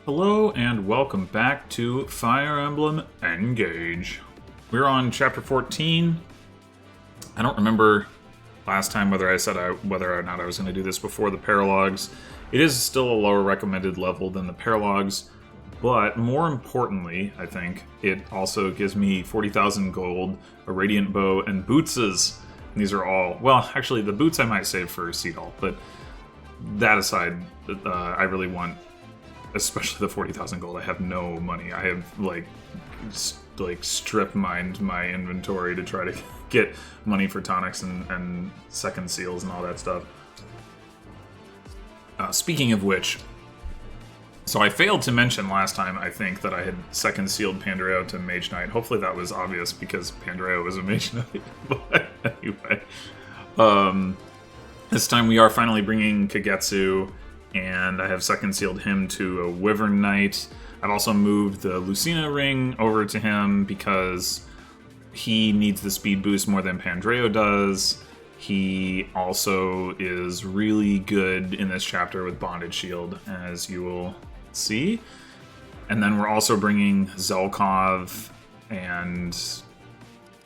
Hello and welcome back to Fire Emblem Engage. We're on chapter 14. I don't remember last time whether I said whether or not I was going to do this before the paralogs. It is still a lower recommended level than the paralogs, but more importantly, I think, it also gives me 40,000 gold, a radiant bow, and bootses. And these are all, well, actually the boots I might save for Seedall, but that aside, I really want, especially the 40,000 gold. I have no money. I have like strip mined my inventory to try to get money for tonics and second seals and all that stuff. Speaking of which, so I failed to mention last time, I think, that I had second sealed Pandreo to Mage Knight. Hopefully that was obvious because Pandreo was a Mage Knight. But anyway, this time we are finally bringing Kagetsu, and I have second sealed him to a Wyvern Knight. I've also moved the Lucina ring over to him because he needs the speed boost more than Pandreo does. He also is really good in this chapter with Bondage Shield, as you will see. And then we're also bringing Zelkov, and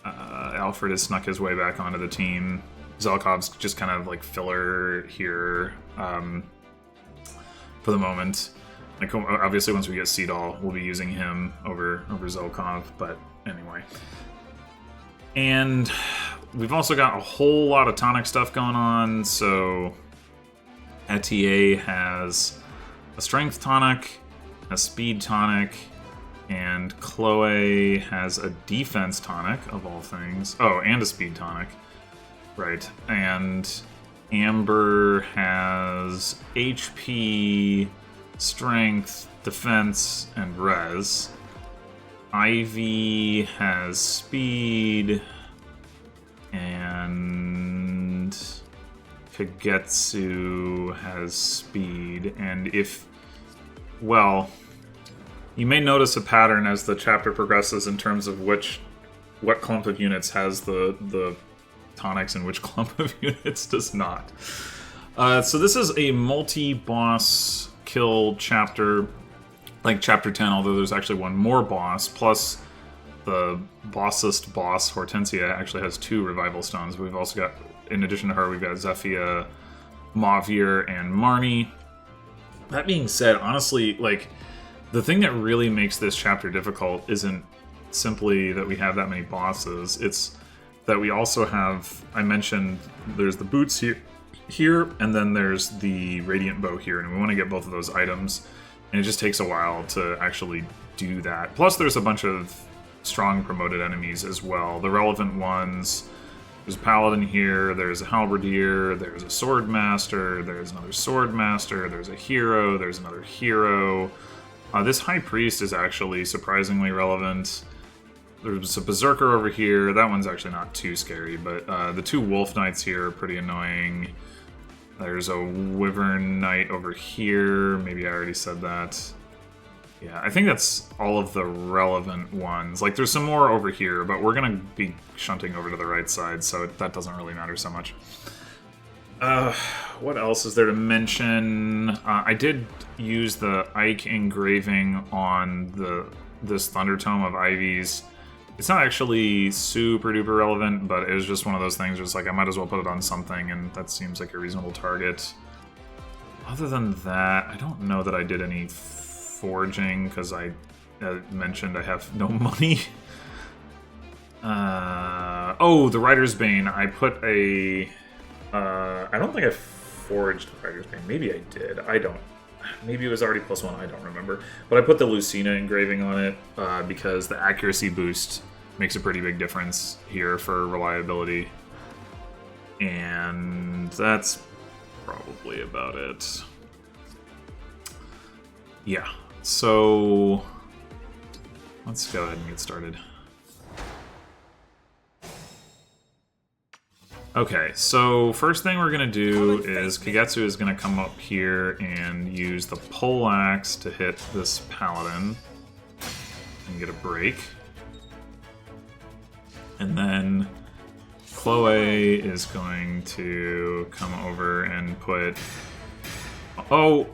Alfred has snuck his way back onto the team. Zelkov's just kind of like filler here for the moment. Like, obviously once we get Seedall, we'll be using him over Zelkov, but anyway. And we've also got a whole lot of tonic stuff going on. So Etier has a strength tonic, a speed tonic, and Chloe has a defense tonic, of all things. Oh, and a speed tonic. Right. And Amber has HP, strength, defense, and res. Ivy has speed, and Kagetsu has speed. And if, well, you may notice a pattern as the chapter progresses in terms of what clump of units has the tonics and which clump of units does not. So this is a multi-boss kill chapter, like chapter 10, although there's actually one more boss, plus the bossest boss, Hortensia, actually has 2 revival stones. We've also got, in addition to her, we've got Zephyia, Mauvier, and Marnie. That being said, honestly, like, the thing that really makes this chapter difficult isn't simply that we have that many bosses, it's that we also have, I mentioned, there's the boots here, and then there's the radiant bow here, and we want to get both of those items, and it just takes a while to actually do that. Plus there's a bunch of strong promoted enemies as well. The relevant ones, there's a paladin here, there's a halberdier, there's a sword master, there's another sword master, there's a hero, there's another hero. This high priest is actually surprisingly relevant. There's a berserker over here. That one's actually not too scary, but the 2 wolf knights here are pretty annoying. There's a wyvern knight over here. Maybe I already said that. Yeah, I think that's all of the relevant ones. Like, there's some more over here, but we're going to be shunting over to the right side, so that doesn't really matter so much. What else is there to mention? I did use the Ike engraving on this Thunder Tome of Ivy's. It's not actually super duper relevant, but it was just one of those things where it's like, I might as well put it on something, and that seems like a reasonable target. Other than that, I don't know that I did any forging, because I mentioned I have no money. Oh, the Rider's Bane. I put a... I don't think I forged the Rider's Bane. Maybe I did. I don't. Maybe it was already +1, I don't remember. But I put the Lucina engraving on it because the accuracy boost makes a pretty big difference here for reliability. And that's probably about it. Yeah, so let's go ahead and get started. Okay, so first thing we're going to do is Kagetsu is going to come up here and use the poleaxe to hit this paladin and get a break. And then Chloe is going to come over and put... Oh!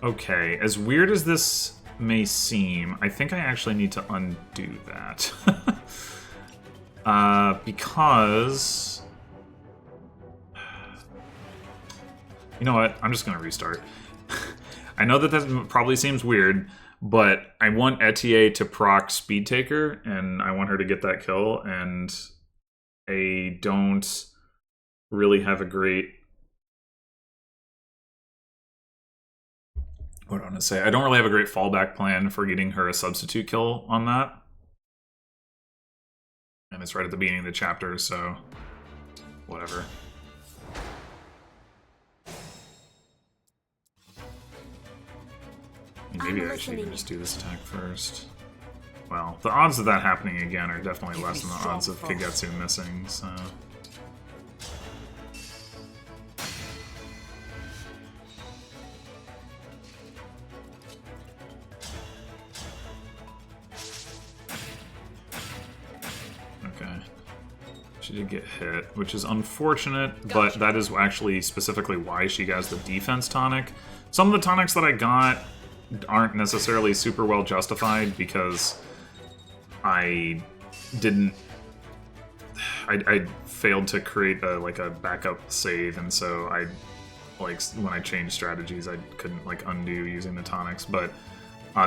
Okay, as weird as this may seem, I think I actually need to undo that. Because... You know what? I'm just going to restart. I know that probably seems weird, but I want Etier to proc Speed Taker, and I want her to get that kill, and I don't really have a great... What do I want to say? I don't really have a great fallback plan for getting her a substitute kill on that. And it's right at the beginning of the chapter, so... whatever. Maybe I should even just do this attack first. Well, the odds of that happening again are definitely less than the odds of Kagetsu missing, so... Okay. She did get hit, which is unfortunate, but that is actually specifically why she has the defense tonic. Some of the tonics that I got aren't necessarily super well justified because I failed to create a backup save, and so when I changed strategies I couldn't undo using the tonics. But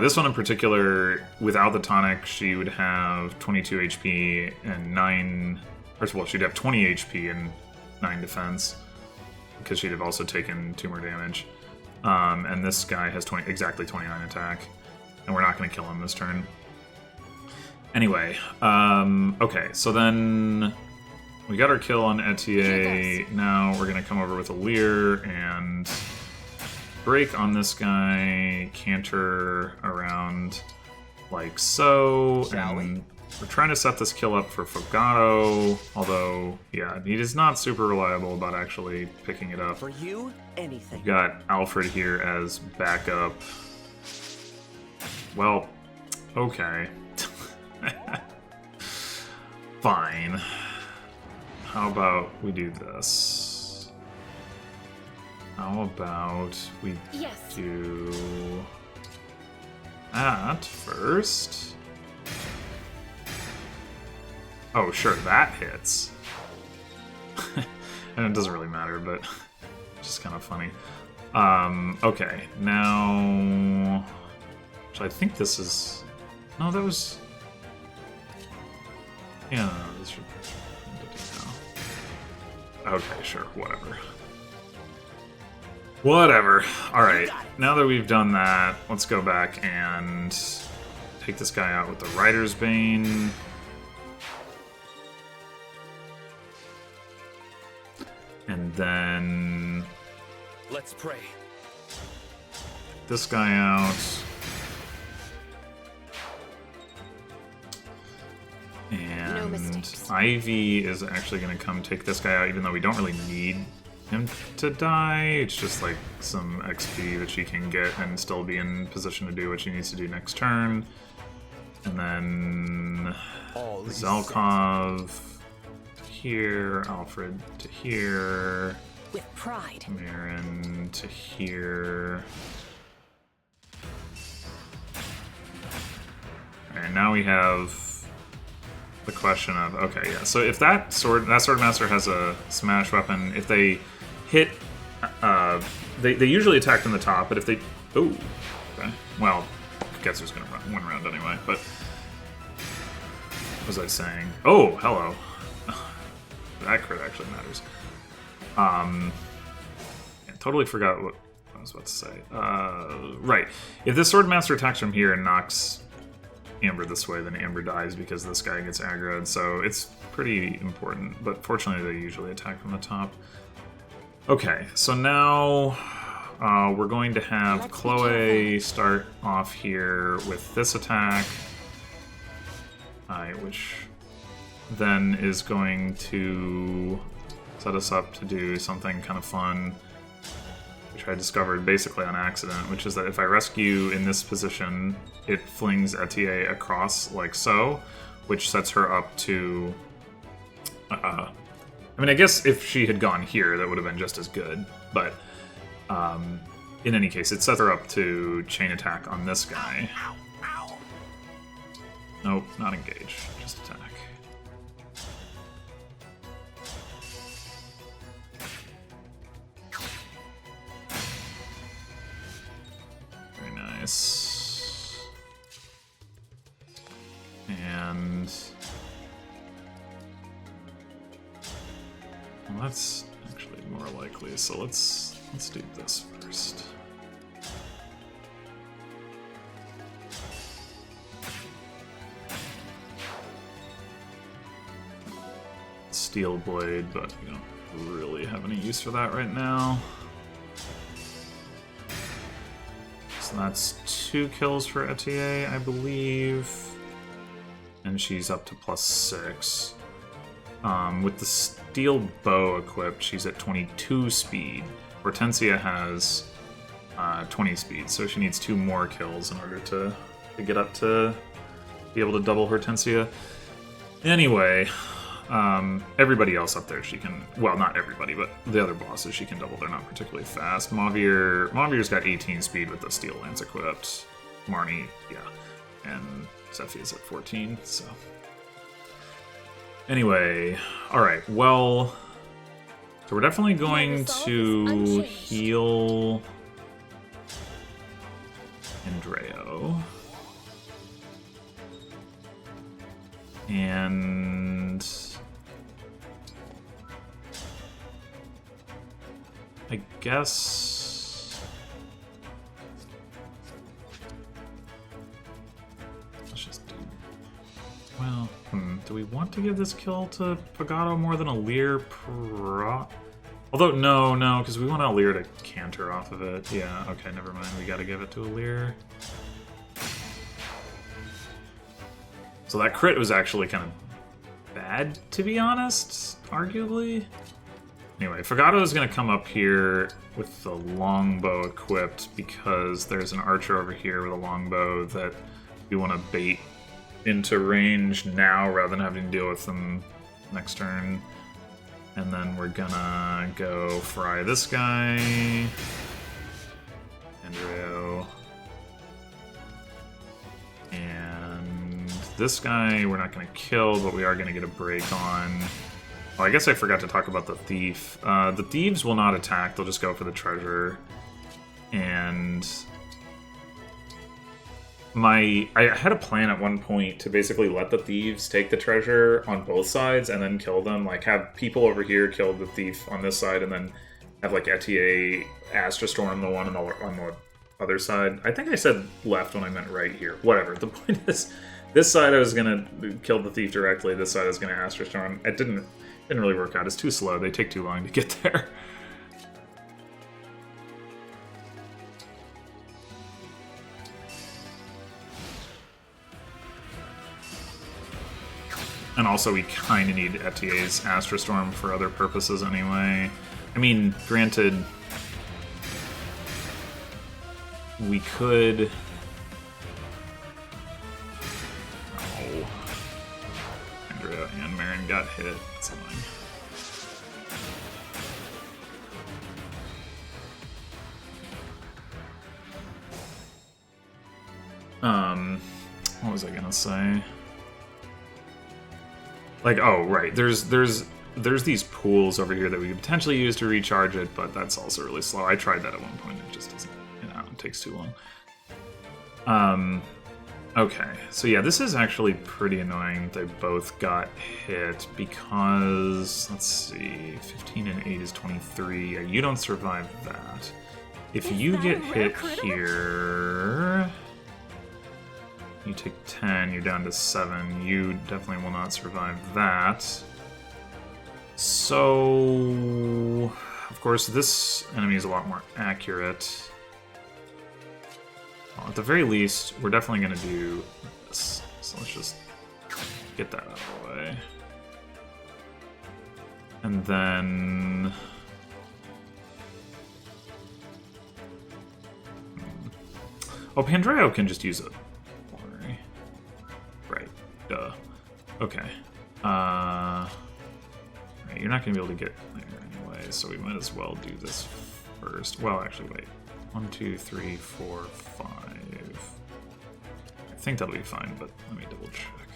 this one in particular, without the tonic, she would have 22 HP and 9. First of all, she'd have 20 HP and 9 defense because she'd have also taken 2 more damage. And this guy has exactly 29 attack, and we're not going to kill him this turn. Anyway, okay, so then we got our kill on Etier. Now we're going to come over with a Leer and break on this guy, canter around like so, and we're trying to set this kill up for Fogato, although, yeah, he is not super reliable about actually picking it up. For you, anything. We've got Alfred here as backup. Well, okay. Fine. How about we do this? How about we do that first? Oh, sure, that hits. And it doesn't really matter, but it's just kind of funny. Okay, now... So I think this is... No, that was... Yeah, no, this should... Okay, sure, whatever. Whatever. Alright, now that we've done that, let's go back and take this guy out with the Rider's Bane. And then... Let's pray. This guy out. And Ivy is actually going to come take this guy out, even though we don't really need him to die. It's just like some XP that she can get and still be in position to do what she needs to do next turn. And then Zelkov to here, Alfred to here. With pride. Marin to here. And now we have the question of, okay, yeah, so if that Swordmaster has a smash weapon, if they hit, they usually attack from the top, but if they, oh, okay, well, Getsu's gonna run one round anyway, but, what was I saying? Oh, hello. That crit actually matters. I totally forgot what I was about to say. Right, if this Swordmaster attacks from here and knocks Amber this way, then Amber dies because this guy gets aggroed, so it's pretty important, but fortunately they usually attack from the top. Okay, so now we're going to have Chloe start off here with this attack, which then is going to set us up to do something kind of fun, which I discovered basically on accident, which is that if I rescue in this position, it flings Etier across like so, which sets her up to... I mean, I guess if she had gone here, that would have been just as good, but In any case, it sets her up to chain attack on this guy. Nope, not engage, just attack. Very nice. And well, that's actually more likely, so let's do this first. Steel blade, but we don't really have any use for that right now. So that's 2 kills for Etier, I believe. And she's up to +6. With the steel bow equipped, she's at 22 speed. Hortensia has 20 speed, so she needs 2 more kills in order to get up to be able to double Hortensia. Anyway, everybody else up there she can, well, not everybody, but the other bosses she can double. They're not particularly fast. Mauvir's got 18 speed with the steel lance equipped. Marnie, yeah, and Zephia's at 14, so. Anyway, alright, well, so we're definitely going to heal Andreo. And I guess let's just do, well, do we want to give this kill to Pagato more than a Lear although no, because we want a Lear to canter off of it. Yeah, okay, never mind, we gotta give it to a Lear. So that crit was actually kind of bad, to be honest, arguably. Anyway, Fagato is going to come up here with the longbow equipped because there's an archer over here with a longbow that we want to bait into range now rather than having to deal with them next turn. And then we're gonna go fry this guy. Andreo. And this guy we're not going to kill, but we are going to get a break on. Oh, I guess I forgot to talk about the thief. The thieves will not attack, they'll just go for the treasure. And I had a plan at one point to basically let the thieves take the treasure on both sides and then kill them. Like, have people over here kill the thief on this side and then have, like, Etier Astra Storm the one on the other side. I think I said left when I meant right here. Whatever. The point is, this side I was gonna kill the thief directly. This side I was gonna Astra Storm. It didn't really work out. It's too slow. They take too long to get there. And also, we kind of need Etier's Astra Storm for other purposes anyway. I mean, granted, we could... Oh. Andrea and Marin got hit. That's annoying. What was I gonna say? Like, oh, right, there's these pools over here that we could potentially use to recharge it, but that's also really slow. I tried that at one point, it just doesn't, it takes too long. Okay, so yeah, this is actually pretty annoying. They both got hit because, let's see, 15 and 8 is 23. Yeah, you don't survive that. If you get hit here... You take 10, you're down to 7. You definitely will not survive that. So, of course, this enemy is a lot more accurate. Well, at the very least, we're definitely going to do this. So let's just get that out of the way. And then... Oh, Pandreo can just use it. Right, duh. Okay. Right, you're not going to be able to get there anyway, so we might as well do this first. Well, actually, wait. 1, 2, 3, 4, 5. I think that'll be fine, but let me double check.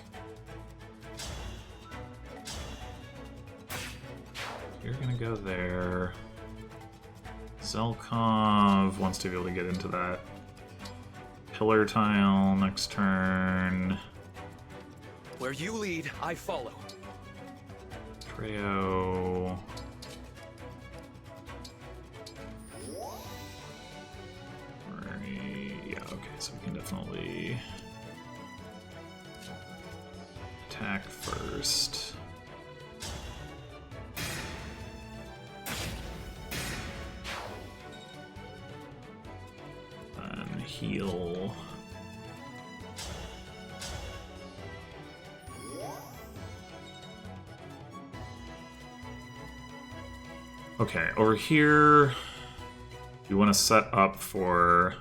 You're gonna go there. Zelkov wants to be able to get into that pillar tile next turn. Where you lead, I follow. Treo. Yeah, okay, so we can definitely attack first. And heal. Okay, over here, we want to set up for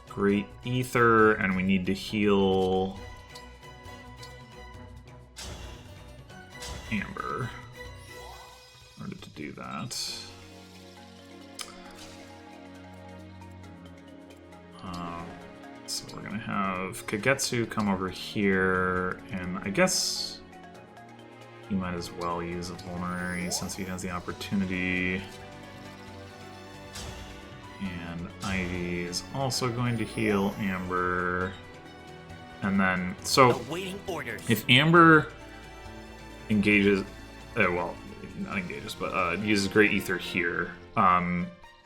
Great Ether, and we need to heal Amber in order to do that. So we're going to have Kagetsu come over here, and I guess he might as well use a Vulnerary since he has the opportunity. And Ivy is also going to heal Amber. And then, so Awaiting orders. if Amber engages, well, not engages, but uses Great Ether here,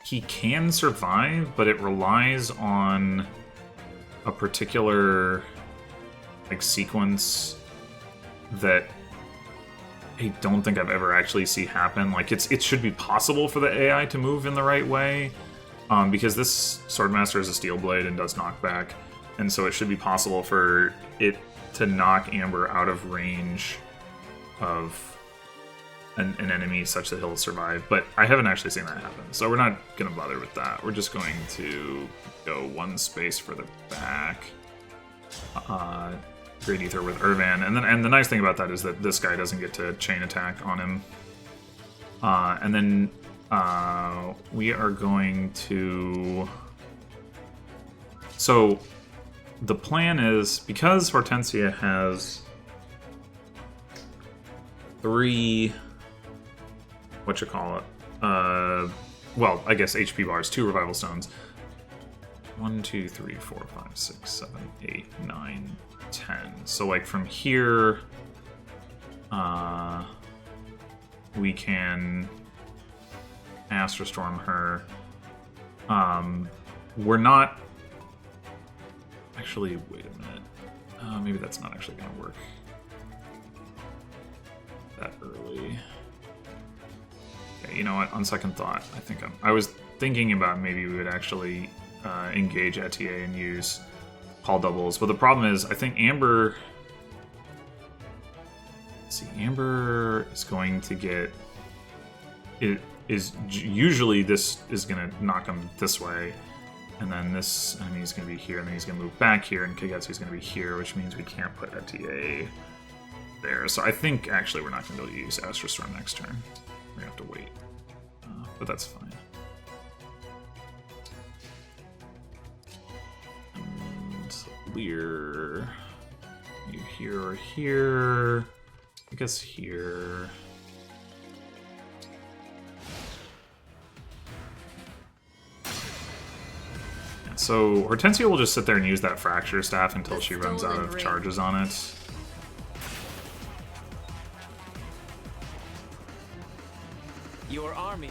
he can survive, but it relies on a particular like sequence that I don't think I've ever actually seen happen. Like it should be possible for the AI to move in the right way, because this Swordmaster is a Steel Blade and does knockback, and so it should be possible for it to knock Amber out of range of an enemy such that he'll survive. But I haven't actually seen that happen, so we're not going to bother with that. We're just going to go one space further back. Great Ether with Irvan, and the nice thing about that is that this guy doesn't get to chain attack on him. And then we are going to. So the plan is, because Hortensia has 3, well, I guess HP bars, 2 Revival Stones. 1, 2, 3, 4, 5, 6, 7, 8, 9, 10. So like from here, we can Astral Storm her. We're not actually. Wait a minute. Maybe that's not actually going to work that early. Okay, you know what? On second thought, I was thinking about maybe we would actually engage Etier and use call doubles, but the problem is I think Amber. Let's see, Amber is going to get. It is usually this is going to knock him this way, and then this enemy is going to be here, and then he's going to move back here, and Kagetsu is going to be here, which means we can't put Etier there. So I think actually we're not going to be able to use Astral Storm next turn. We're going to have to wait, but that's fine. Lear, you here or here? I guess here. Yeah, so Hortensia will just sit there and use that Fracture Staff until she runs out of charges on it. Your army.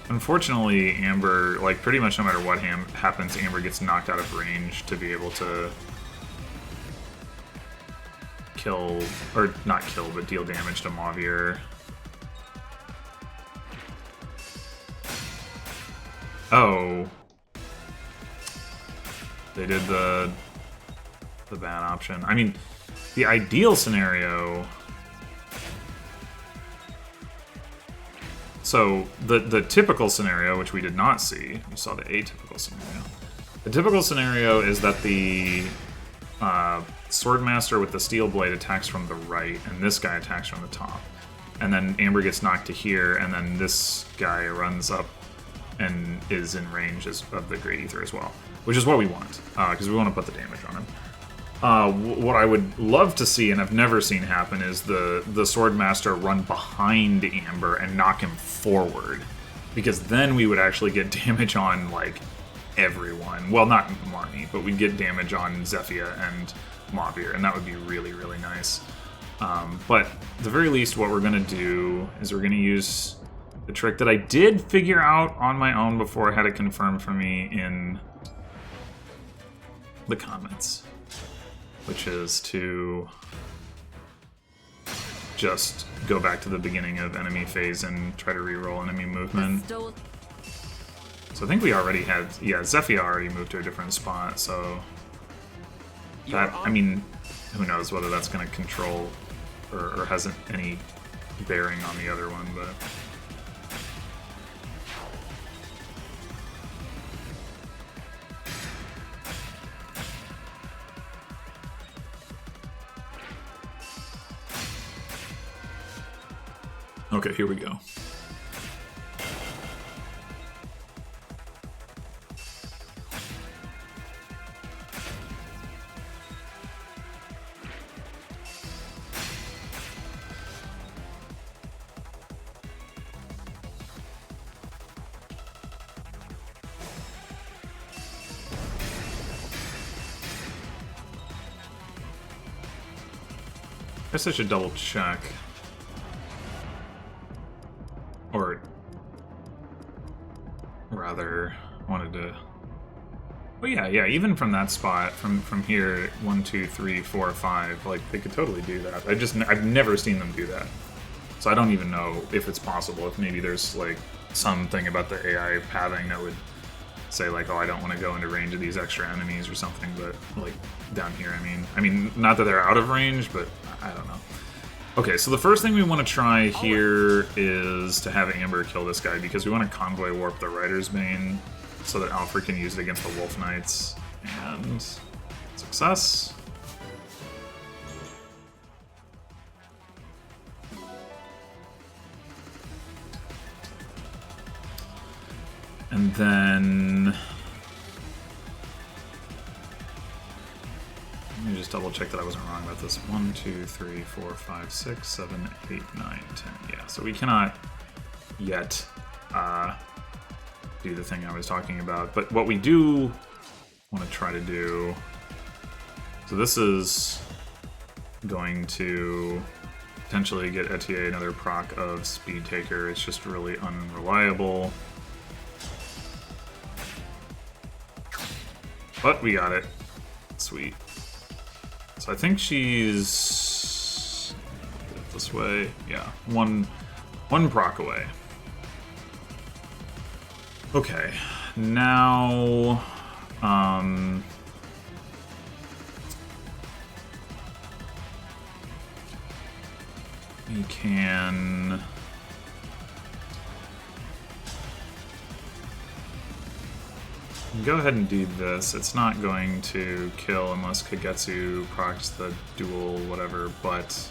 Unfortunately, Amber, like pretty much no matter what happens, Amber gets knocked out of range to be able to kill, or not kill, but deal damage to Mavier. Oh. They did the bad option. I mean, the ideal scenario. So the typical scenario, which we did not see, we saw the atypical scenario. The typical scenario is that the Swordmaster with the Steel Blade attacks from the right, and this guy attacks from the top. and then Amber gets knocked to here, and then this guy runs up and is in range of the Great Ether as well, which is what we want, because we want to put the damage on him. What I would love to see, and I've never seen happen, is the Swordmaster run behind Amber and knock him forward. Because then we would actually get damage on, like, everyone. Well, not Marnie, but we'd get damage on Zephyr and Mauvir, and that would be really, really nice. But at the very least, what we're going to do is we're going to use the trick that I did figure out on my own before I had it confirmed for me in the comments. Which is to just go back to the beginning of enemy phase and try to reroll enemy movement. So I think we already had, yeah, Zephyr already moved to a different spot, so that, I mean, who knows whether that's going to control or hasn't any bearing on the other one, but... Okay, here we go. I guess I should double check. Or rather, wanted to. Well, yeah. Even from that spot, from here, 1, 2, 3, 4, 5, like they could totally do that. I've never seen them do that, so I don't even know if it's possible. If maybe there's like something about the AI pathing that would say like, oh, I don't want to go into range of these extra enemies or something. But like down here, I mean, not that they're out of range, but I don't know. Okay, so the first thing we want to try here is to have Amber kill this guy, because we want to convoy warp the Rider's Bane so that Alfred can use it against the Wolf Knights. And success. And then... let me just double check that I wasn't wrong about this. 1, 2, 3, 4, 5, 6, 7, 8, 9, 10. Yeah, so we cannot yet do the thing I was talking about. But what we do want to try to do... so this is going to potentially get Etier another proc of Speed Taker. It's just really unreliable. But we got it. Sweet. So I think she's this way. Yeah, one proc away. Okay, now we can go ahead and do this. It's not going to kill unless Kagetsu procs the dual whatever, but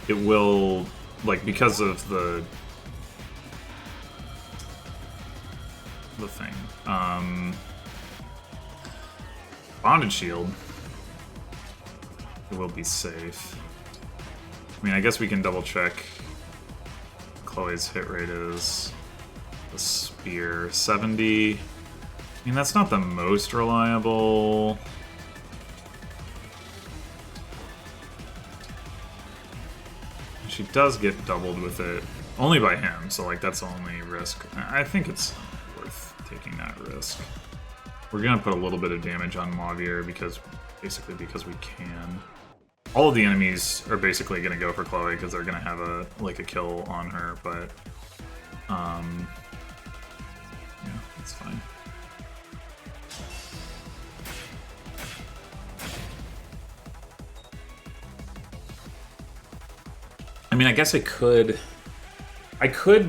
it will, like, because of the thing. Bonded Shield. It will be safe. I mean, I guess we can double check Chloe's hit rate is. The spear, 70. I mean, that's not the most reliable. She does get doubled with it, only by him, so like that's the only risk. I think it's worth taking that risk. We're gonna put a little bit of damage on Mauvir because we can. All of the enemies are basically gonna go for Chloe because they're gonna have a kill on her, but yeah, that's fine. I mean, I guess I could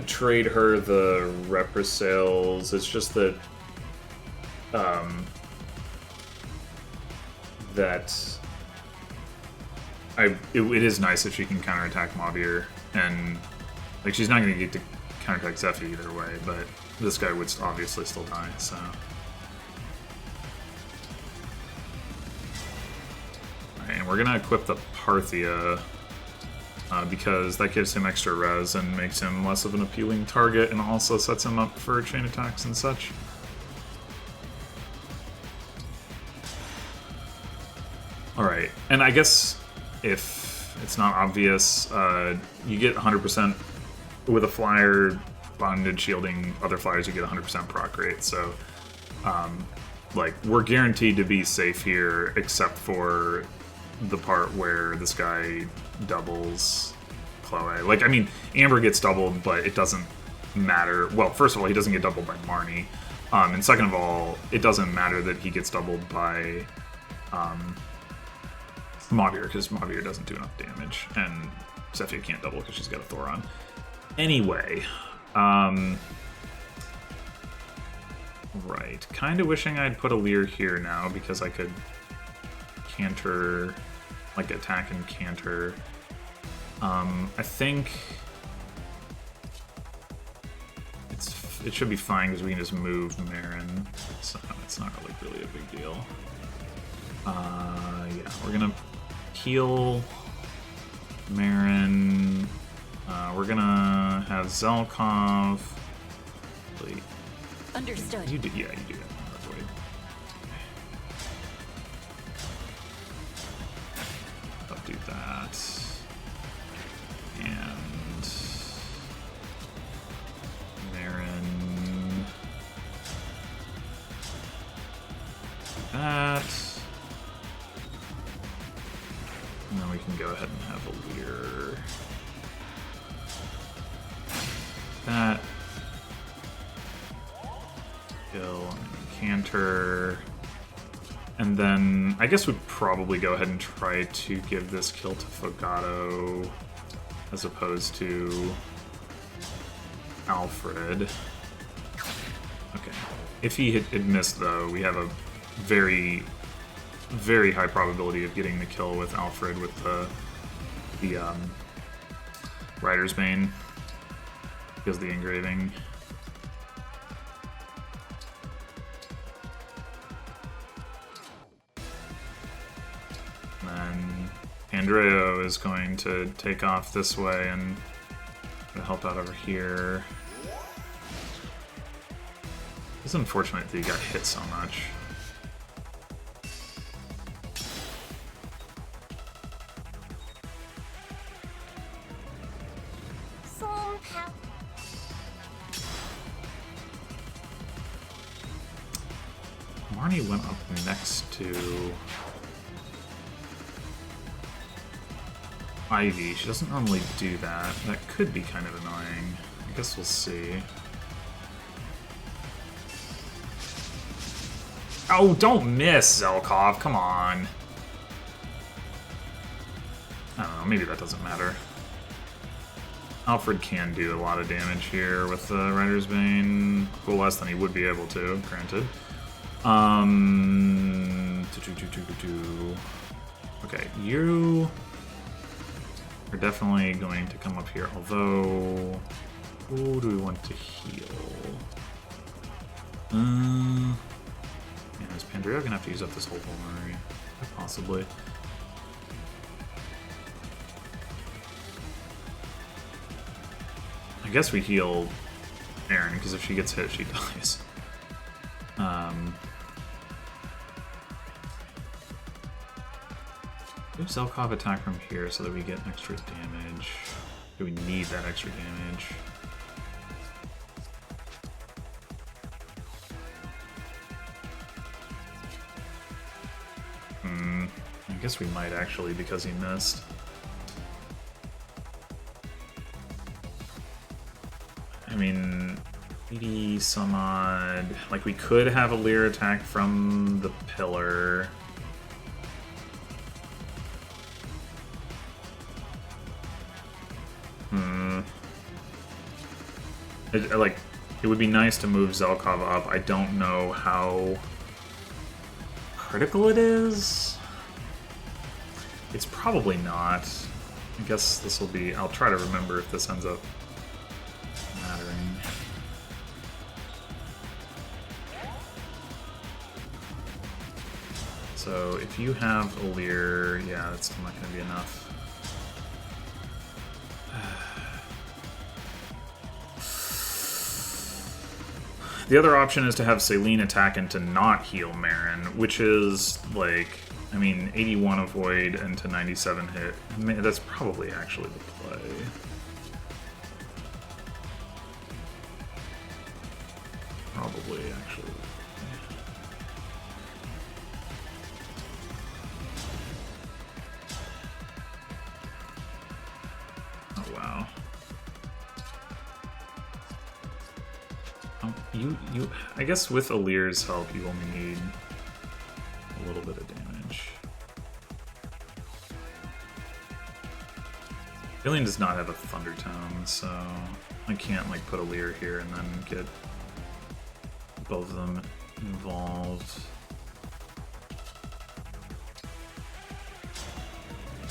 trade her the Represales. It's just that it is nice that she can counterattack Mavier, and like she's not going to get to counterattack Zephy either way, but this guy would obviously still die, so. Alright, and we're going to equip the Parthia, because that gives him extra res and makes him less of an appealing target, and also sets him up for chain attacks and such. Alright, and I guess if it's not obvious, you get 100% with a flyer bonded shielding other flyers, you get 100% proc rate, so like we're guaranteed to be safe here except for the part where this guy doubles Chloe. Like, I mean, Amber gets doubled, but it doesn't matter. Well, first of all, he doesn't get doubled by Marnie, and second of all, it doesn't matter that he gets doubled by Mavier, because Mavier doesn't do enough damage, and Zephyr can't double because she's got a Thoron. Anyway, right, kind of wishing I'd put a Leer here now, because I could canter, like attack and canter. I think it should be fine because we can just move Marin, so it's not really a big deal. Yeah, we're gonna heal Marin. We're gonna have Zelkov. Wait. Understood. You do, yeah, you do it. I'll do that. And Marin. That. And then we can go ahead and have a Leer. That. Kill and canter. And then I guess we'd probably go ahead and try to give this kill to Fogato as opposed to Alfred. Okay. If he had missed, though, we have a very, very high probability of getting the kill with Alfred with the Rider's Bane because of the engraving. And then Andreo is going to take off this way and help out over here. It's unfortunate that he got hit so much. Marnie went up next to Ivy. She doesn't normally do that. That could be kind of annoying. I guess we'll see. Oh, don't miss, Zelkov. Come on. I don't know. Maybe that doesn't matter. Alfred can do a lot of damage here with the Rider's Bane. Well, less than he would be able to, granted. Okay, you are definitely going to come up here, although who do we want to heal? Yeah, is Pandrea gonna have to use up this whole vulnerary? Possibly. I guess we heal Erin, because if she gets hit, she dies. Do Zelkov attack from here so that we get extra damage? Do we need that extra damage? I guess we might actually, because he missed. I mean, 80 some odd. Like, we could have a Leer attack from the pillar. It would be nice to move Zelkov up. I don't know how critical it is. It's probably probably not. I guess this will be... I'll try to remember if this ends up mattering. So if you have a Leer, yeah, that's still not going to be enough. The other option is to have Celine attack and to not heal Marin, which is, like, I mean, 81 avoid and to 97 hit. Man, that's probably actually the play. Probably, actually. Oh, wow. I guess with Alir's help, you only need a little bit of damage. Alien does not have a Thunder Tome, so I can't like put Alir here and then get both of them involved. I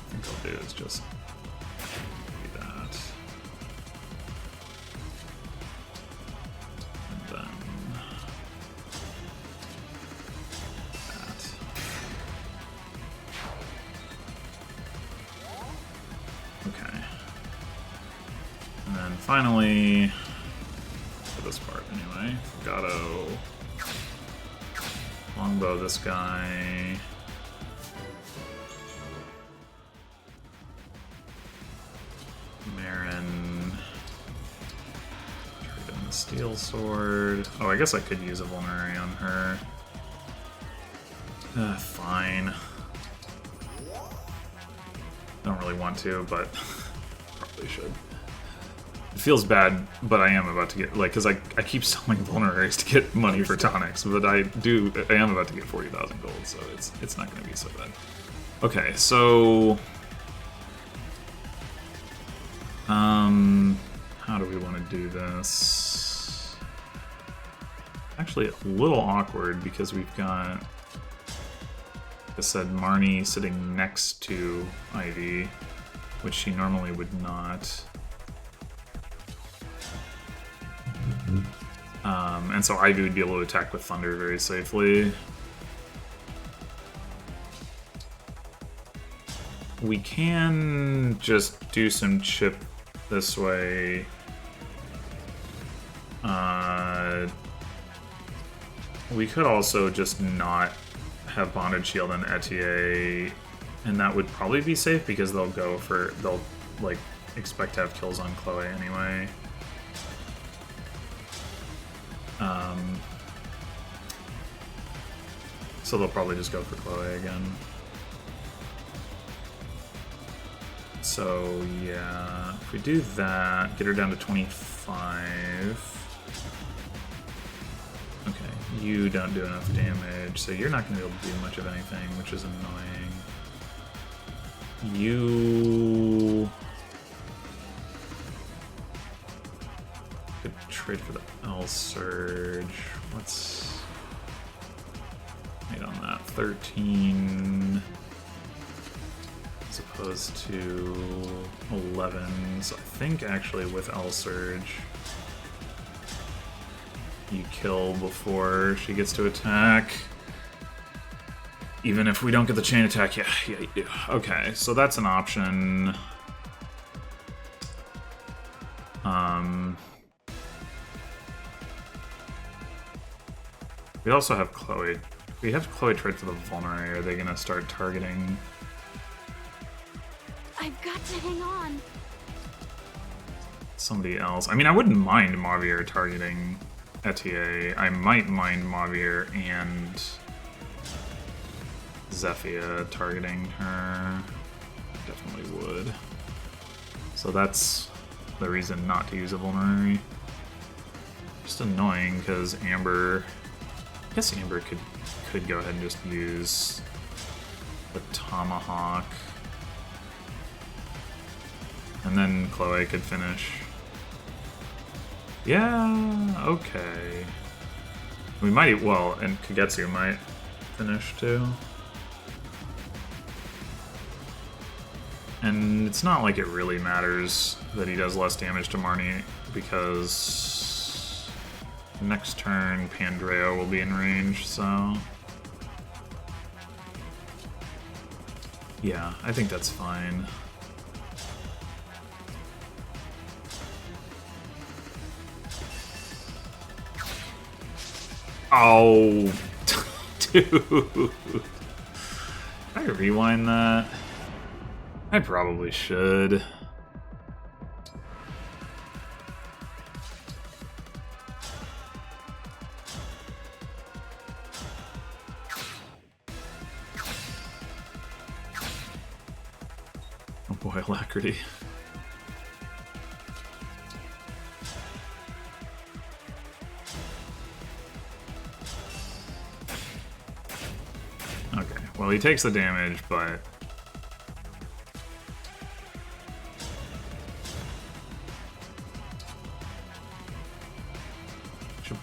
think I'll do is just do that. Finally, for this part anyway, Gato, longbow this guy, Marin, trade in the steel sword. Oh, I guess I could use a vulnerary on her. Fine. Don't really want to, but probably should. It feels bad, but I am about to get, like, because I keep selling vulneraries to get money for tonics, but I am about to get 40,000 gold, so it's not going to be so bad. Okay, so... how do we want to do this? Actually, a little awkward, because we've got, like I said, Marnie sitting next to Ivy, which she normally would not. And so Ivy would be able to attack with Thunder very safely. We can just do some chip this way. We could also just not have Bonded Shield and Etier, and that would probably be safe because they'll like expect to have kills on Chloe anyway. So they'll probably just go for Chloe again. So yeah, if we do that, get her down to 25. Okay, you don't do enough damage, so you're not going to be able to do much of anything, which is annoying. You could trade for the L Surge. What's made on that? 13 as opposed to 11. So I think actually with L Surge you kill before she gets to attack. Even if we don't get the chain attack, yeah, you do. Okay, so that's an option. We also have Chloe. We have Chloe trade for the vulnerary. Are they gonna start targeting? I've got to hang on. Somebody else. I mean, I wouldn't mind Mavier targeting Etier. I might mind Mavier and Zephia targeting her. Definitely would. So that's the reason not to use a vulnerary. Just annoying because Amber. I guess Amber could go ahead and just use the Tomahawk. And then Chloe could finish. Yeah, okay. We might, well, and Kagetsu might finish too. And it's not like it really matters that he does less damage to Marnie, because next turn Pandreo will be in range, so... yeah, I think that's fine. Oh, dude. Can I rewind that? I probably should. Oh boy, Alacrity. Okay, well he takes the damage, but... should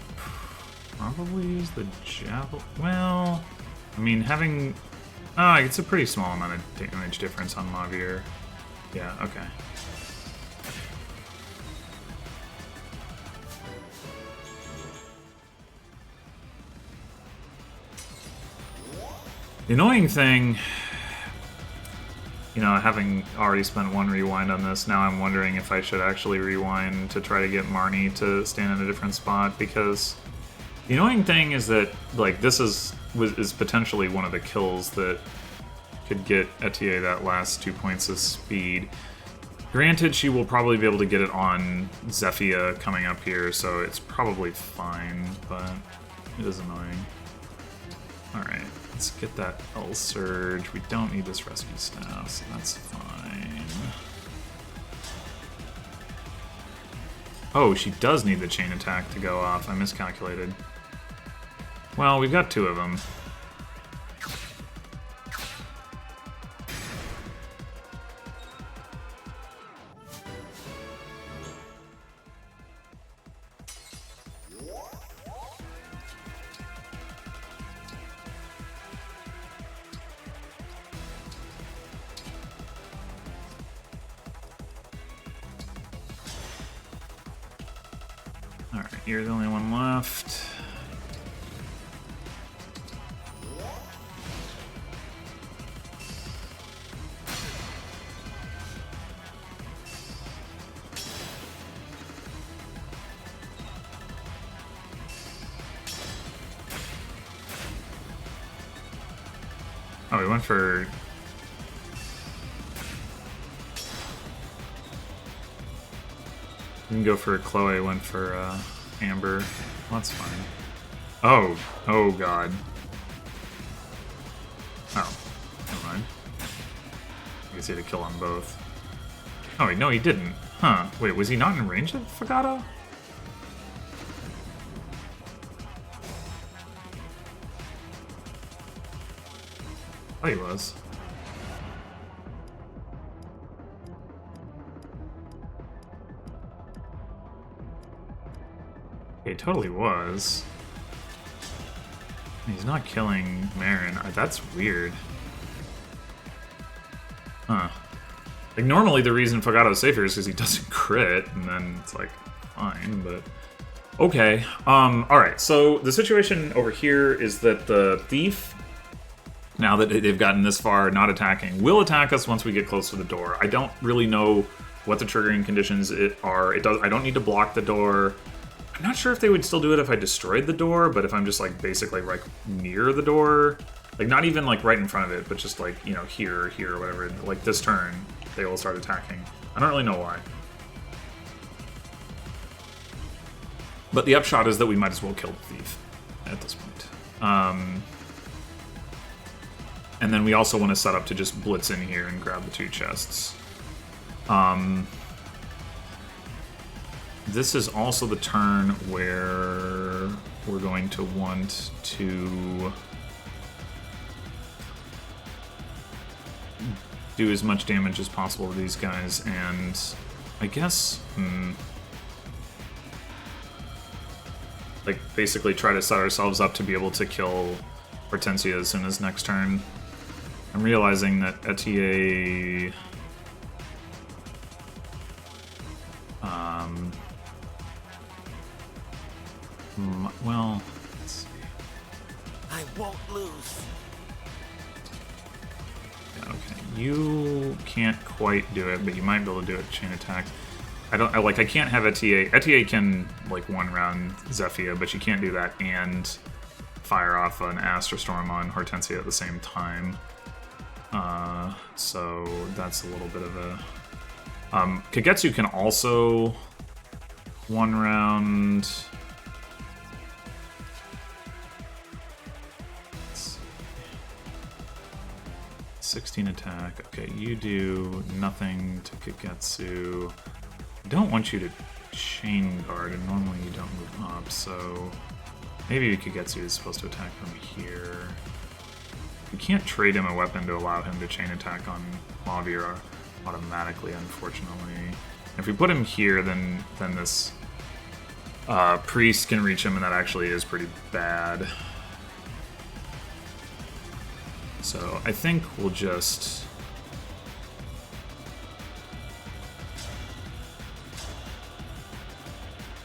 probably use the javelin. Well, I mean, having... oh, it's a pretty small amount of damage difference on Mavier. Yeah, okay. The annoying thing, you know, having already spent one rewind on this, now I'm wondering if I should actually rewind to try to get Marnie to stand in a different spot, because the annoying thing is that, like, this is potentially one of the kills that could get Etier that last 2 points of speed. Granted, she will probably be able to get it on Zephyia coming up here, so it's probably fine, but it is annoying. Alright, let's get that L Surge. We don't need this Rescue Staff, so that's fine. Oh, she does need the Chain Attack to go off. I miscalculated. Well, we've got 2 of them. Alright, you're the only one left. Oh, we went for... we can go for Chloe, went for Amber. Well, that's fine. Oh, oh god. Oh, never mind. I guess he had a kill on both. Oh wait, no he didn't. Huh, wait, was he not in range of Fagata? Oh, he was. He totally was. He's not killing Marin. That's weird. Huh. Like, normally the reason Fogato's safer is because he doesn't crit, and then it's like, fine, but... okay. Alright, so the situation over here is that the Thief, now that they've gotten this far not attacking, will attack us once we get close to the door. I don't really know what the triggering conditions are. I don't need to block the door. I'm not sure if they would still do it if I destroyed the door, but if I'm just, like, basically, like, near the door, like, not even, like, right in front of it, but just, like, you know, here, or whatever, like, this turn, they will start attacking. I don't really know why. But the upshot is that we might as well kill the Thief at this point. And then we also want to set up to just blitz in here and grab the 2 chests. This is also the turn where we're going to want to do as much damage as possible to these guys, and I guess, like, basically try to set ourselves up to be able to kill Hortensia as soon as next turn. I'm realizing that Etier Well, let's see. I won't lose. Yeah, okay, you can't quite do it, but you might be able to do it chain attack. I can't have Etier. Etier can like one round Zephyr, but you can't do that and fire off an Astral Storm on Hortensia at the same time. So that's a little bit of a. Kagetsu can also one round. 16 attack. Okay, you do nothing to Kagetsu. I don't want you to chain guard, and normally you don't move up, so maybe Kagetsu is supposed to attack from here. You can't trade him a weapon to allow him to chain attack on Lavir automatically, unfortunately. If we put him here, then this priest can reach him, and that actually is pretty bad. So I think we'll just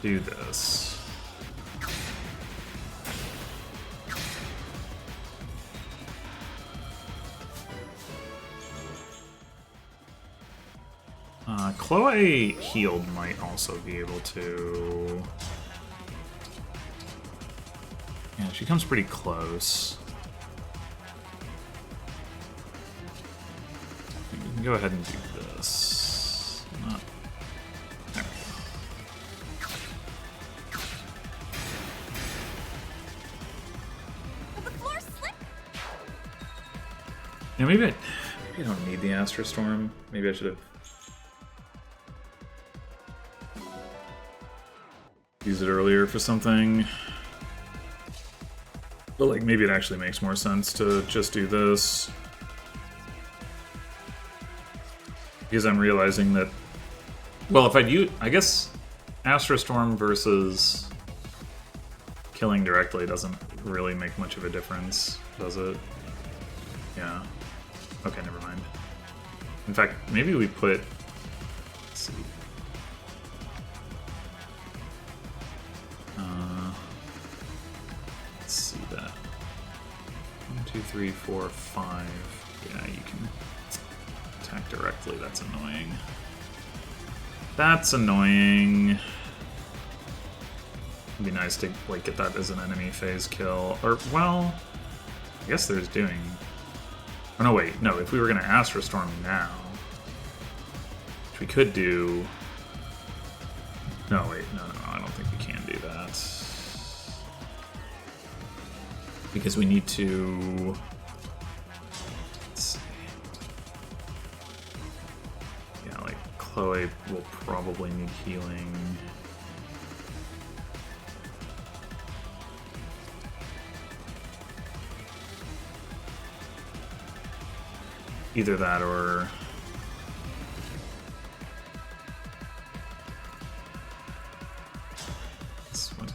do this. Chloe healed might also be able to. Yeah, she comes pretty close. We can go ahead and do this. Not. There we go. The floor slip. Yeah, maybe I don't need the Astral Storm. Maybe I should have used it earlier for something. But like maybe it actually makes more sense to just do this. Because I'm realizing that, well, if I'd use, I guess Astral Storm versus killing directly doesn't really make much of a difference, does it? Yeah. Okay, never mind. In fact, maybe we put, let's see. Let's see that. 1, 2, 3, 4, 5. Yeah, you can attack directly. That's annoying. That's annoying. It'd be nice to like get that as an enemy phase kill. Or, well, I guess there's doing. Oh no, wait, no. If we were gonna Astral Storm now, which we could do. No, wait, no, I don't think we can do that because we need to. Chloe will probably need healing. Either that or... this one.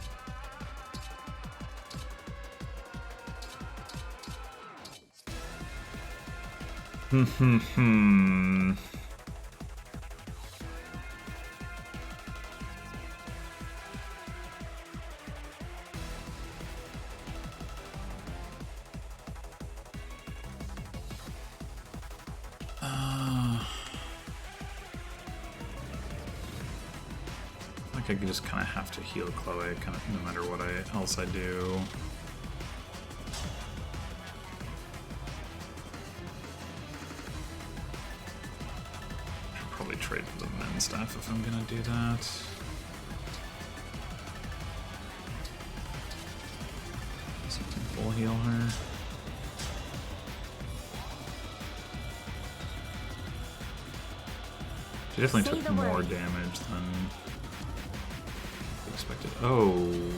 I just kind of have to heal Chloe, kind of no matter what else I do. Should probably trade for the men's staff if I'm gonna do that. Something full heal her. She definitely took more damage than expected. Oh,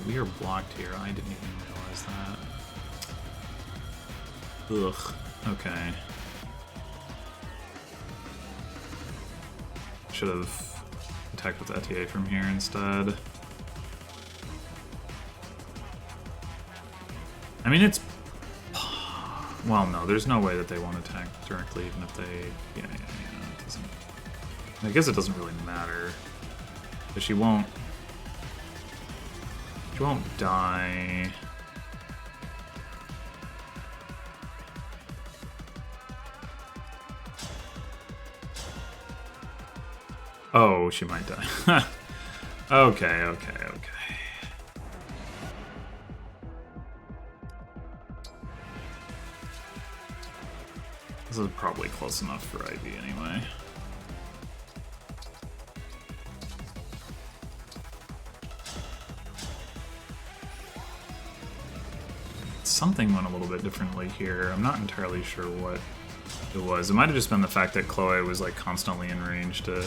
we are blocked here. I didn't even realize that. Ugh. Okay. Should have attacked with Etier from here instead. I mean, it's... well, no, there's no way that they won't attack directly, even if they... Yeah, it doesn't... I guess it doesn't really matter. But she won't... She won't die. Oh, she might die. Okay. This is probably close enough for Ivy anyway. Something went a little bit differently here. I'm not entirely sure what it was. It might have just been the fact that Chloe was like constantly in range to...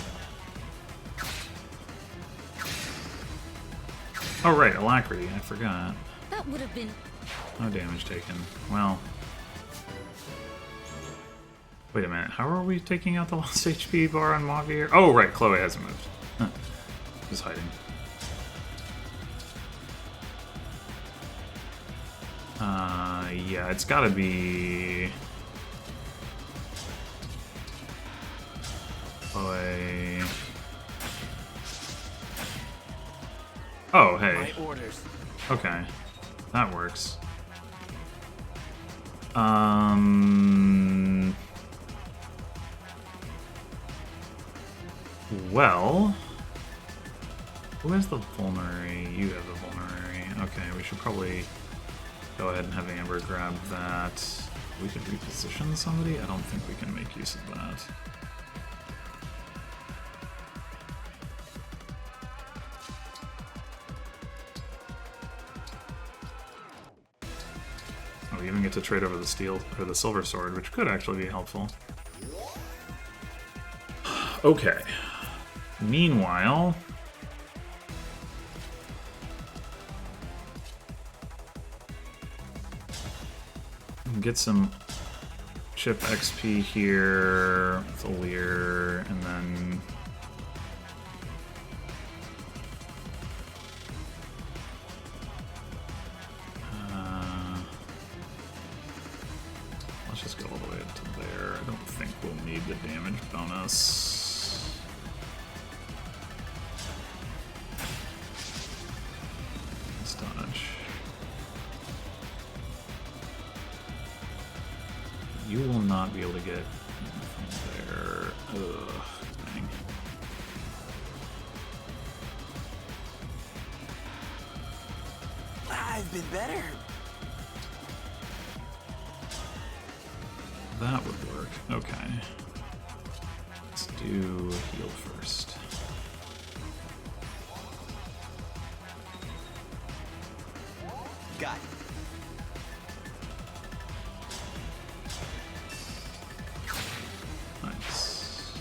Oh right, Alacrity, I forgot. That would have been... No damage taken. Well... Wait a minute, how are we taking out the lost HP bar on Mavier? Oh right, Chloe hasn't moved. Huh. Just hiding. Yeah, it's gotta be... Chloe... Oh, hey. My orders. Okay. That works. Well... Who has the vulnerary? You have the vulnerary. Okay, we should probably go ahead and have Amber grab that. We could reposition somebody? I don't think we can make use of that. Oh, we even get to trade over the steel or the silver sword, which could actually be helpful. Okay. Meanwhile... Get some chip XP here with Lear, and then... let's just go all the way up to there. I don't think we'll need the damage bonus. Let's dodge. You will not be able to get anything there. Ugh, dang. I've been better. That would work. Okay. Let's do heal first. Got it. Nice.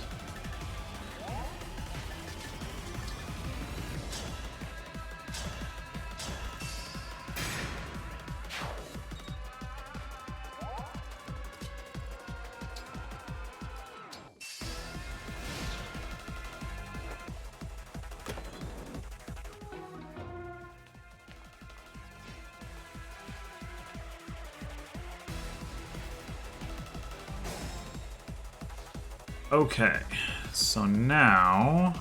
Okay, so now...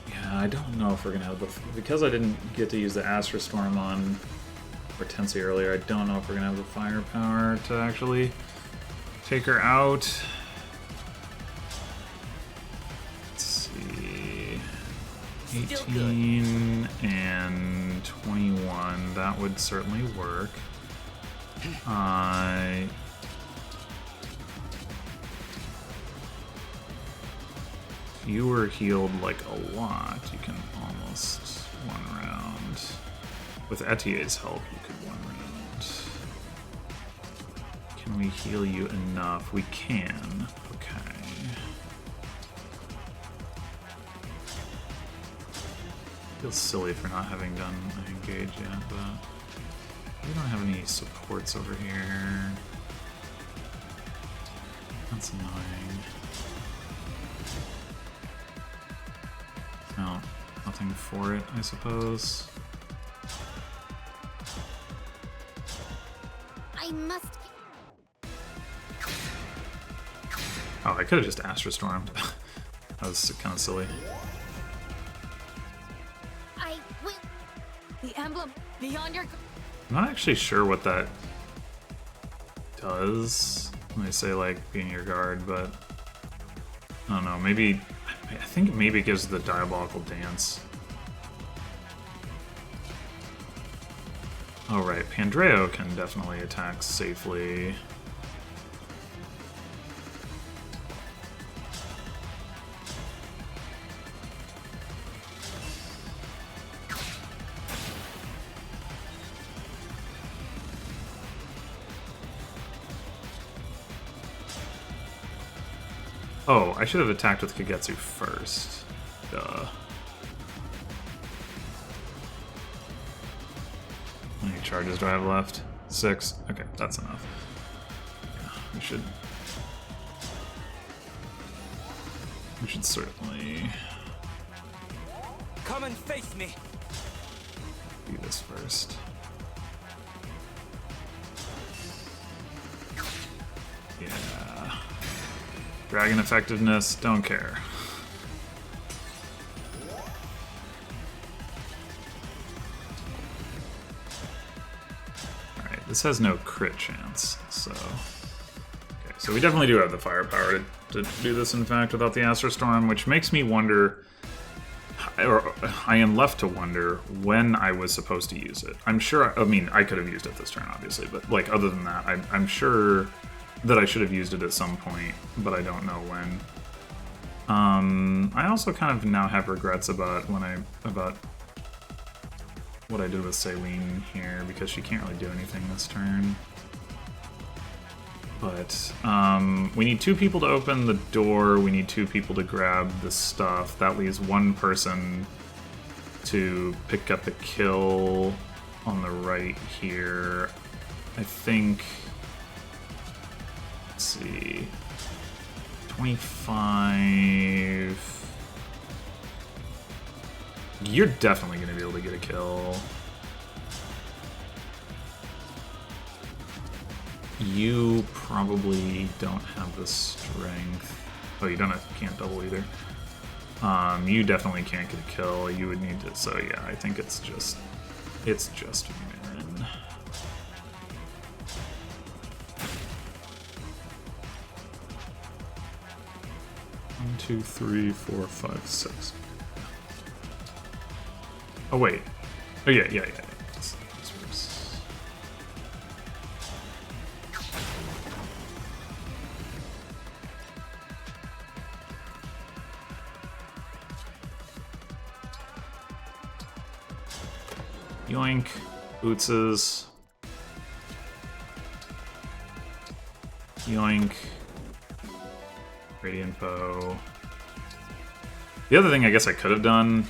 Yeah, I don't know if we're gonna have the... Because I didn't get to use the Astra Storm on Hortensia earlier, I don't know if we're gonna have the firepower to actually take her out. Let's see... 18 and 21, that would certainly work. You were healed like a lot. You can almost one round. With Etier's help, you could one round. Can we heal you enough? We can. Okay. Feels silly for not having done an engage yet, but we don't have any supports over here. That's annoying. No, nothing for it, I suppose. I must. Oh, I could have just Astro Stormed. That was kind of silly. I will. The emblem beyond your. I'm not actually sure what that does when they say, like, being your guard, but I don't know. Maybe. I think maybe it gives the Diabolical Dance. Oh, right. Pandreo can definitely attack safely. Oh, I should have attacked with Kagetsu first. Duh. How many charges do I have left? 6? Okay, that's enough. Yeah, we should certainly Come and face me. do this first. Yeah. Dragon effectiveness, don't care. Alright, this has no crit chance, so... Okay, so we definitely do have the firepower to do this, in fact, without the Astro Storm, which makes me wonder... Or I am left to wonder when I was supposed to use it. I'm sure... I mean, I could have used it this turn, obviously, but, like, other than that, I'm sure that I should have used it at some point, but I don't know when. I also kind of now have regrets about what I did with Celine here, because she can't really do anything this turn. But we need 2 people to open the door, we need 2 people to grab the stuff. That leaves 1 person to pick up a kill on the right here. I think... Let's see... 25... You're definitely going to be able to get a kill. You probably don't have the strength. Oh, you can't double either. You definitely can't get a kill. You would need to. So yeah, I think it's just Marin. 1, 2, 3, 4, 5, 6. Oh wait. Oh yeah. That's worse. Yoink. Bootses. Yoink. Radiant Bow. The other thing I guess I could have done...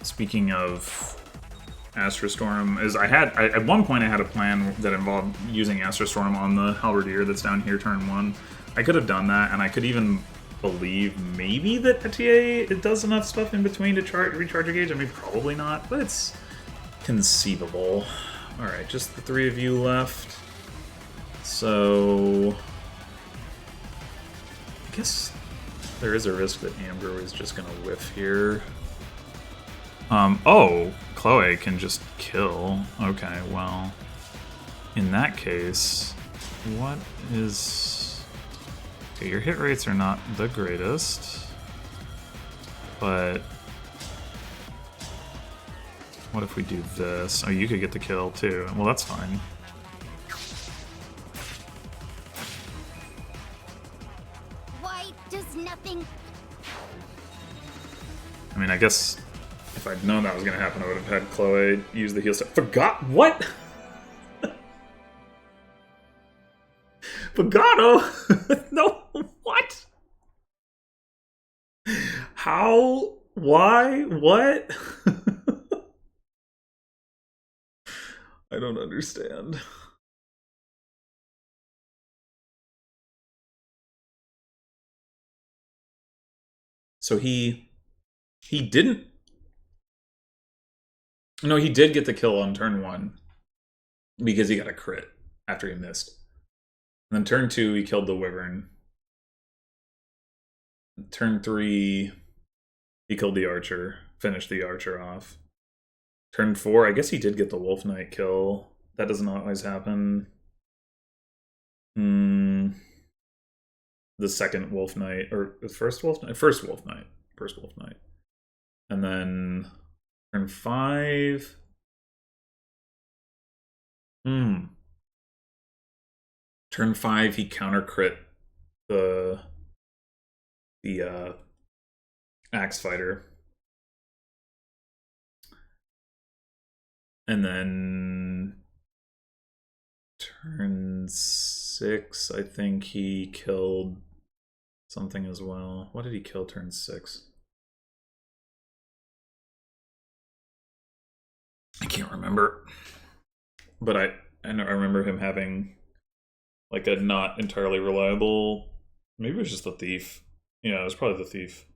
Speaking of Astro Storm, is at one point I had a plan that involved using Astro Storm on the Halberdier that's down here turn 1. I could have done that, and I could even believe maybe that Etier it does enough stuff in between to recharge a gauge. I mean, probably not, but it's conceivable. Alright, just the 3 of you left. So... I guess there is a risk that Amber is just gonna whiff here. Oh, Chloe can just kill. Okay, well, in that case, what is... Okay, your hit rates are not the greatest, but what if we do this? Oh, you could get the kill too. Well, that's fine. Why does nothing... I mean, I guess if I'd known that was going to happen, I would have had Chloe use the heal step. Forgot what? Fogato? No, what? How? Why? What? I don't understand. So he didn't No, he did get the kill on turn 1 because he got a crit after he missed. And then turn 2, he killed the wyvern. Turn 3, he killed the archer, finished the archer off. Turn 4, I guess he did get the wolf knight kill. That doesn't always happen. The second wolf knight, or the first wolf knight? First wolf knight. First wolf knight. And then turn 5. Turn 5, he counter crit the axe fighter. And then turn 6, I think he killed something as well. What did he kill turn 6? I can't remember. But I remember him having like a not entirely reliable, maybe it was just the thief. Yeah, it was probably the thief.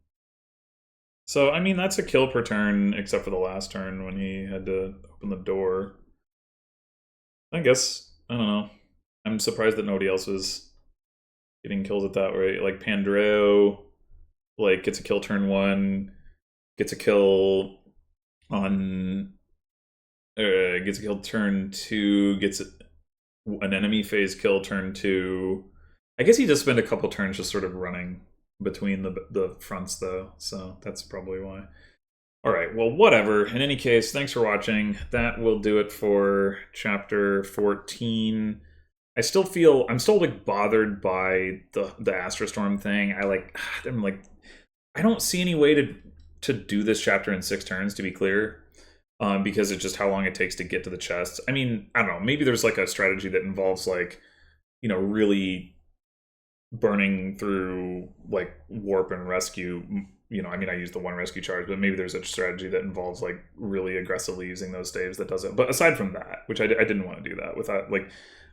So, I mean, that's a kill per turn, except for the last turn when he had to open the door. I guess, I don't know. I'm surprised that nobody else was getting kills at that rate. Like, Pandreo, like, gets a kill turn 1, gets a kill on... gets a kill turn 2, gets an enemy phase kill turn 2. I guess he just spent a couple turns just sort of running between the fronts, though, so that's probably why. Alright, well, whatever. In any case, thanks for watching. That will do it for Chapter 14. I'm still like bothered by the Astrostorm thing. I'm like, I don't see any way to do this chapter in 6 turns, to be clear. Because it's just how long it takes to get to the chest. I mean, I don't know, maybe there's like a strategy that involves like, you know, really burning through like warp and rescue. You know, I mean, I use the 1 rescue charge, but maybe there's a strategy that involves like really aggressively using those staves that does it. But aside from that, which I didn't want to do that without, like,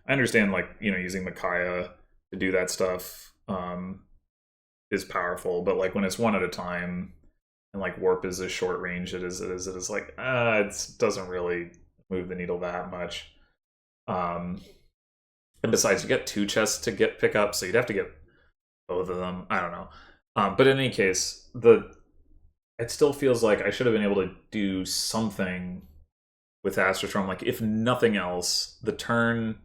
I understand like, you know, using Micaiah to do that stuff is powerful, but like when it's 1 at a time and like warp is as short range it is like it doesn't really move the needle that much. And besides, you get 2 chests to pick up, so you'd have to get both of them. I don't know. But in any case, it still feels like I should have been able to do something with Astrostorm. Like, if nothing else, the turn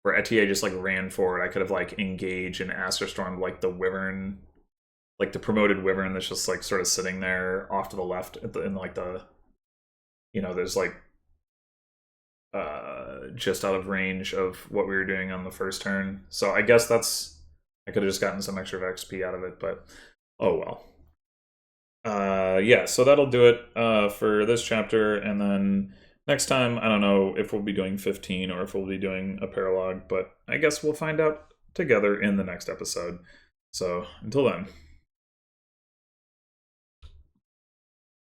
where Etienne just like ran forward, I could have like engaged and Astrostorm like the wyvern, like the promoted wyvern that's just like sort of sitting there off to the left in like the, you know, there's like just out of range of what we were doing on the first turn. So I guess I could have just gotten some extra XP out of it, but oh well. Yeah, so that'll do it for this chapter, and then next time, I don't know if we'll be doing 15 or if we'll be doing a paralogue, but I guess we'll find out together in the next episode. So until then.